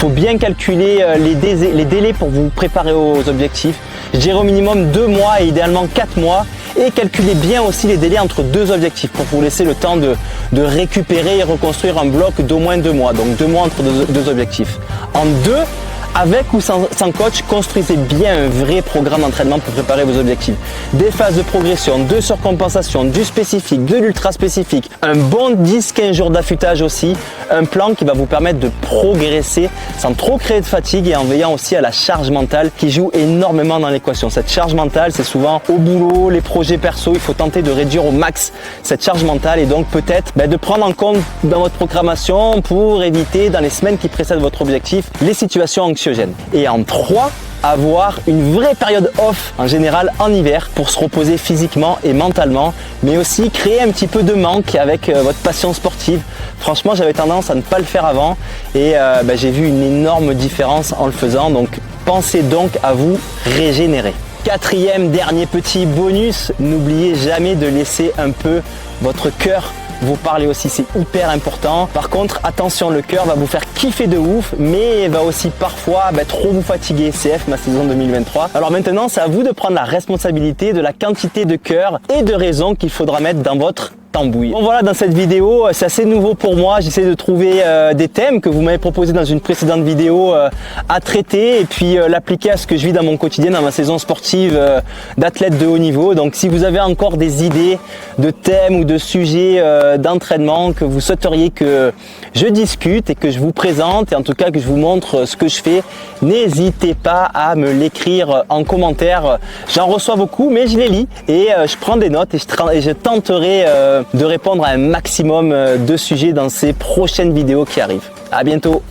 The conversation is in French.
Il faut bien calculer les délais pour vous préparer aux objectifs. Je dirais au minimum 2 mois et idéalement 4 mois. Et calculez bien aussi les délais entre 2 objectifs pour vous laisser le temps de récupérer et reconstruire un bloc d'au moins 2 mois. Donc 2 mois entre deux objectifs. En 2, avec ou sans coach, construisez bien un vrai programme d'entraînement pour préparer vos objectifs. Des phases de progression, de surcompensation, du spécifique, de l'ultra spécifique, un bon 10-15 jours d'affûtage aussi, un plan qui va vous permettre de progresser sans trop créer de fatigue et en veillant aussi à la charge mentale qui joue énormément dans l'équation. Cette charge mentale, c'est souvent au boulot, les projets perso, il faut tenter de réduire au max cette charge mentale et donc peut-être de prendre en compte dans votre programmation pour éviter dans les semaines qui précèdent votre objectif les situations anxieuses. Et en 3, avoir une vraie période off en général en hiver pour se reposer physiquement et mentalement, mais aussi créer un petit peu de manque avec votre passion sportive. Franchement, j'avais tendance à ne pas le faire avant et j'ai vu une énorme différence en le faisant, donc pensez donc à vous régénérer. 4e, dernier petit bonus, n'oubliez jamais de laisser un peu votre cœur vous parlez aussi, c'est hyper important. Par contre, attention, le cœur va vous faire kiffer de ouf, mais va aussi parfois trop vous fatiguer. CF, ma saison 2023. Alors maintenant, c'est à vous de prendre la responsabilité de la quantité de cœur et de raison qu'il faudra mettre dans votre tambouille. Bon voilà, dans cette vidéo, c'est assez nouveau pour moi. J'essaie de trouver des thèmes que vous m'avez proposés dans une précédente vidéo à traiter et puis l'appliquer à ce que je vis dans mon quotidien, dans ma saison sportive d'athlète de haut niveau. Donc si vous avez encore des idées de thèmes ou de sujets d'entraînement que vous souhaiteriez que je discute et que je vous présente et en tout cas que je vous montre ce que je fais, n'hésitez pas à me l'écrire en commentaire. J'en reçois beaucoup, mais je les lis et je prends des notes et je tenterai de répondre à un maximum de sujets dans ces prochaines vidéos qui arrivent. À bientôt.